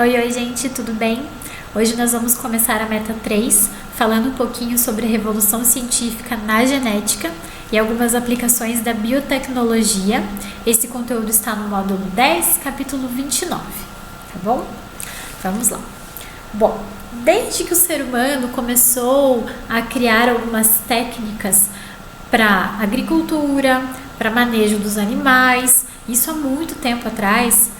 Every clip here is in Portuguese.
Oi, gente, tudo bem? Hoje nós vamos começar a meta 3, falando um pouquinho sobre a revolução científica na genética e algumas aplicações da biotecnologia. Esse conteúdo está no módulo 10, capítulo 29, tá bom? Vamos lá. Bom, desde que o ser humano começou a criar algumas técnicas para agricultura, para manejo dos animais, isso há muito tempo atrás,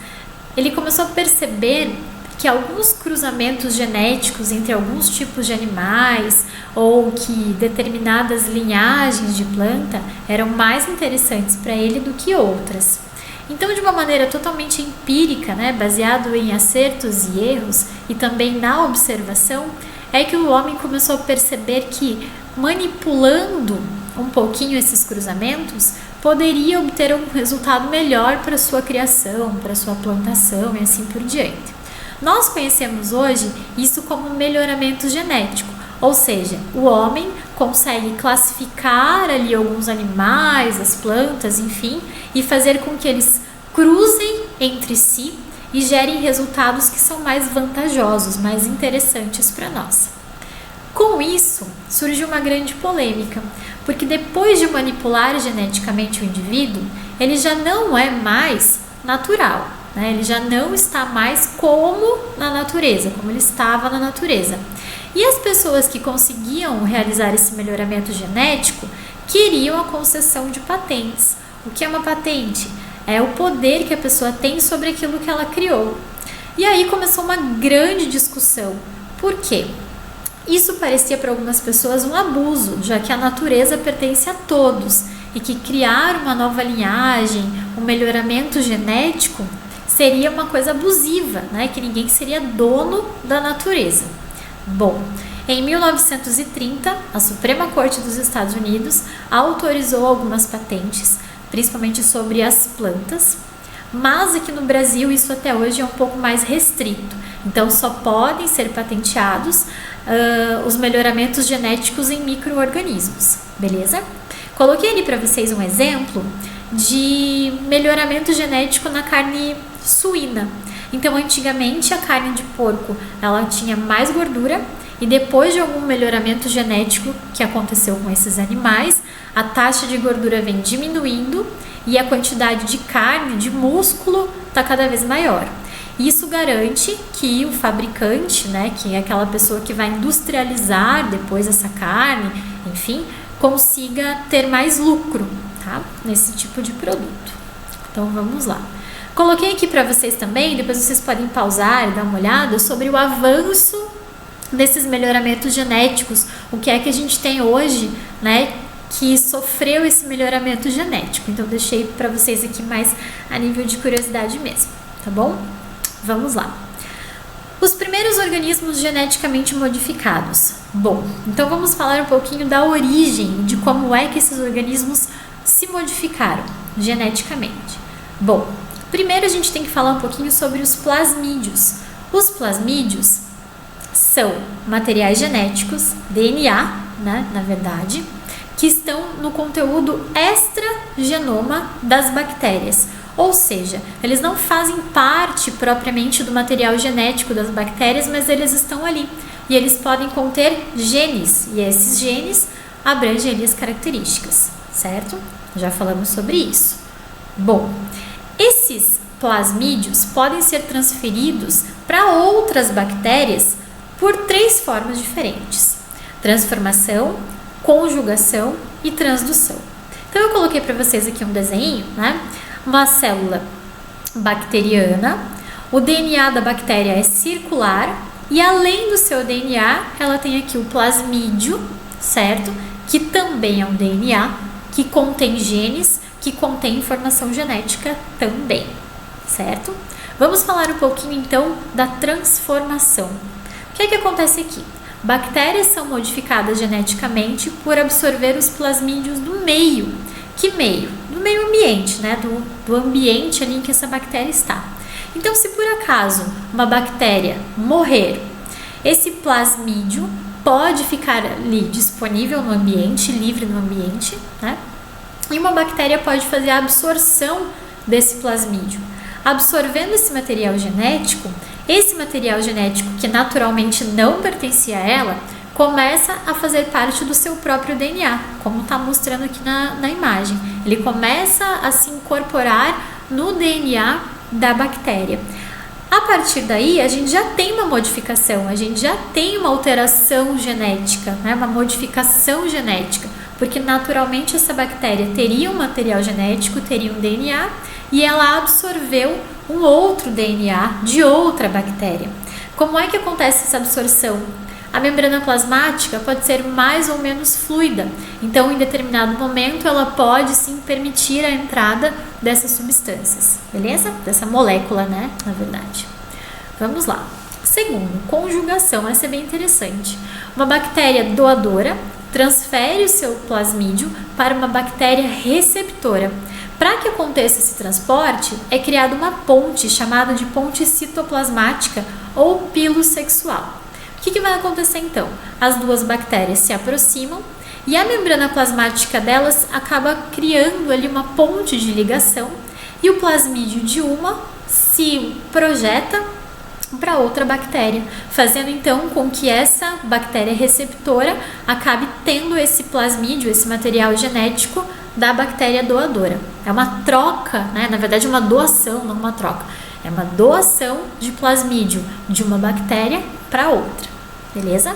ele começou a perceber que alguns cruzamentos genéticos entre alguns tipos de animais ou que determinadas linhagens de planta eram mais interessantes para ele do que outras. Então, de uma maneira totalmente empírica, baseado em acertos e erros e também na observação, é que o homem começou a perceber que manipulando um pouquinho esses cruzamentos, poderia obter um resultado melhor para sua criação, para sua plantação e assim por diante. Nós conhecemos hoje isso como melhoramento genético, ou seja, o homem consegue classificar ali alguns animais, as plantas, enfim, e fazer com que eles cruzem entre si e gerem resultados que são mais vantajosos, mais interessantes para nós. Com isso, surgiu uma grande polêmica, porque depois de manipular geneticamente o indivíduo, ele já não é mais natural, ele já não está mais como na natureza, como ele estava na natureza. E as pessoas que conseguiam realizar esse melhoramento genético queriam a concessão de patentes. O que é uma patente? É o poder que a pessoa tem sobre aquilo que ela criou. E aí começou uma grande discussão. Por quê? Isso parecia para algumas pessoas um abuso, já que a natureza pertence a todos e que criar uma nova linhagem, um melhoramento genético, seria uma coisa abusiva, que ninguém seria dono da natureza. Bom, em 1930, a Suprema Corte dos Estados Unidos autorizou algumas patentes, principalmente sobre as plantas, mas aqui no Brasil isso até hoje é um pouco mais restrito. Então só podem ser patenteados os melhoramentos genéticos em micro-organismos, beleza? Coloquei ali para vocês um exemplo de melhoramento genético na carne suína. Então antigamente a carne de porco ela tinha mais gordura e depois de algum melhoramento genético que aconteceu com esses animais, a taxa de gordura vem diminuindo e a quantidade de carne, de músculo, está cada vez maior. Isso garante que o fabricante, que é aquela pessoa que vai industrializar depois essa carne, enfim, consiga ter mais lucro, nesse tipo de produto. Então vamos lá. Coloquei aqui para vocês também, depois vocês podem pausar e dar uma olhada sobre o avanço desses melhoramentos genéticos, o que é que a gente tem hoje, que sofreu esse melhoramento genético. Então deixei para vocês aqui mais a nível de curiosidade mesmo, tá bom? Vamos lá. Os primeiros organismos geneticamente modificados. Bom, então vamos falar um pouquinho da origem, de como é que esses organismos se modificaram geneticamente. Bom, primeiro a gente tem que falar um pouquinho sobre os plasmídios. Os plasmídios são materiais genéticos, DNA, na verdade, que estão no conteúdo extragenoma das bactérias. Ou seja, eles não fazem parte propriamente do material genético das bactérias, mas eles estão ali. E eles podem conter genes, e esses genes abrangem ali as características, certo? Já falamos sobre isso. Bom, esses plasmídios podem ser transferidos para outras bactérias por 3 formas diferentes: transformação, conjugação e transdução. Então eu coloquei para vocês aqui um desenho, uma célula bacteriana, o DNA da bactéria é circular e além do seu DNA, ela tem aqui o plasmídio, certo? Que também é um DNA, que contém genes, que contém informação genética também, certo? Vamos falar um pouquinho então da transformação. O que é que acontece aqui? Bactérias são modificadas geneticamente por absorver os plasmídios do meio. Que meio? Do meio ambiente, do ambiente ali em que essa bactéria está. Então, se por acaso uma bactéria morrer, esse plasmídio pode ficar ali disponível no ambiente, livre no ambiente, E uma bactéria pode fazer a absorção desse plasmídio. Absorvendo esse material genético, esse material genético que naturalmente não pertencia a ela começa a fazer parte do seu próprio DNA, como está mostrando aqui na imagem. Ele começa a se incorporar no DNA da bactéria. A partir daí, a gente já tem uma modificação, a gente já tem uma alteração genética, né? Uma modificação genética, porque naturalmente essa bactéria teria um material genético, teria um DNA, e ela absorveu um outro DNA de outra bactéria. Como é que acontece essa absorção? A membrana plasmática pode ser mais ou menos fluida, então em determinado momento ela pode sim permitir a entrada dessas substâncias, beleza? Dessa molécula, né? Na verdade. Vamos lá. Segundo, conjugação, essa é bem interessante. Uma bactéria doadora transfere o seu plasmídio para uma bactéria receptora. Para que aconteça esse transporte, é criada uma ponte chamada de ponte citoplasmática ou pilo sexual. O que vai acontecer então? As duas bactérias se aproximam e a membrana plasmática delas acaba criando ali uma ponte de ligação e o plasmídio de uma se projeta para outra bactéria, fazendo então com que essa bactéria receptora acabe tendo esse plasmídio, esse material genético da bactéria doadora. É uma troca, né? Na verdade uma doação, não uma troca. É uma doação de plasmídio de uma bactéria para outra, beleza?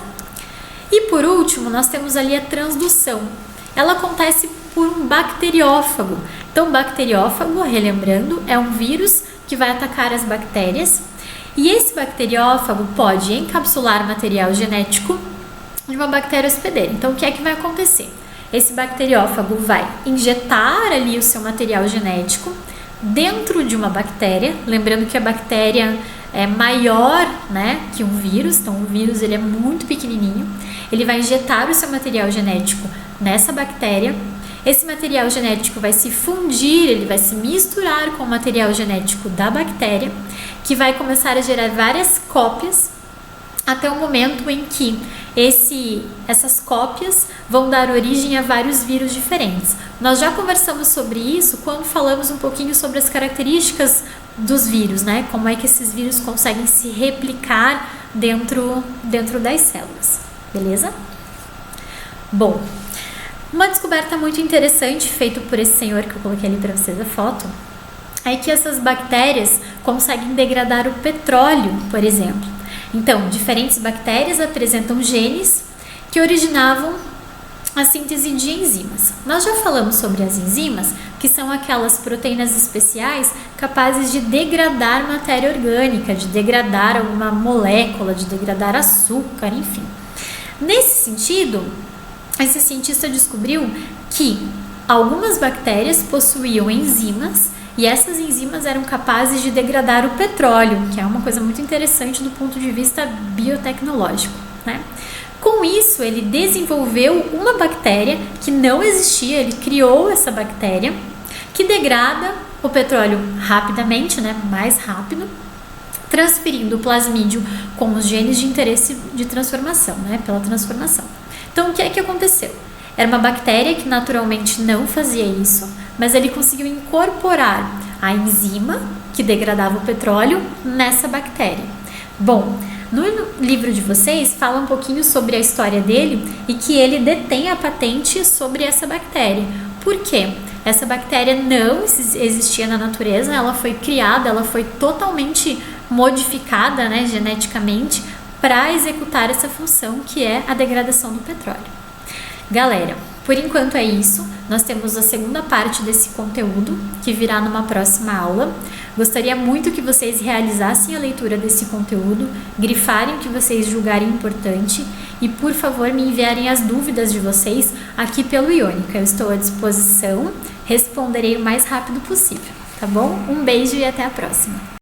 E por último, nós temos ali a transdução. Ela acontece por um bacteriófago. Então, bacteriófago, relembrando, é um vírus que vai atacar as bactérias. E esse bacteriófago pode encapsular material genético de uma bactéria hospedeira. Então, o que é que vai acontecer? Esse bacteriófago vai injetar ali o seu material genético dentro de uma bactéria, lembrando que a bactéria é maior, né, que um vírus, então o vírus ele é muito pequenininho, ele vai injetar o seu material genético nessa bactéria, esse material genético vai se fundir, ele vai se misturar com o material genético da bactéria, que vai começar a gerar várias cópias, até o momento em que essas cópias vão dar origem a vários vírus diferentes. Nós já conversamos sobre isso quando falamos um pouquinho sobre as características dos vírus, né? Como é que esses vírus conseguem se replicar dentro das células, beleza? Bom, uma descoberta muito interessante feita por esse senhor que eu coloquei ali para vocês a foto é que essas bactérias conseguem degradar o petróleo, por exemplo. Então, diferentes bactérias apresentam genes que originavam a síntese de enzimas. Nós já falamos sobre as enzimas, que são aquelas proteínas especiais capazes de degradar matéria orgânica, de degradar alguma molécula, de degradar açúcar, enfim. Nesse sentido, esse cientista descobriu que algumas bactérias possuíam enzimas e essas enzimas eram capazes de degradar o petróleo, que é uma coisa muito interessante do ponto de vista biotecnológico, né? Com isso, ele desenvolveu uma bactéria que não existia, ele criou essa bactéria que degrada o petróleo rapidamente, né? Mais rápido, transferindo o plasmídio com os genes de interesse de transformação, né? Pela transformação. Então, o que é que aconteceu? Era uma bactéria que naturalmente não fazia isso, mas ele conseguiu incorporar a enzima que degradava o petróleo nessa bactéria. Bom, no livro de vocês fala um pouquinho sobre a história dele e que ele detém a patente sobre essa bactéria. Por quê? Essa bactéria não existia na natureza, ela foi criada, ela foi totalmente modificada, né, geneticamente para executar essa função que é a degradação do petróleo. Galera, por enquanto é isso. Nós temos a segunda parte desse conteúdo que virá numa próxima aula. Gostaria muito que vocês realizassem a leitura desse conteúdo, grifarem o que vocês julgarem importante e, por favor, me enviarem as dúvidas de vocês aqui pelo Iônica. Eu estou à disposição, responderei o mais rápido possível, tá bom? Um beijo e até a próxima!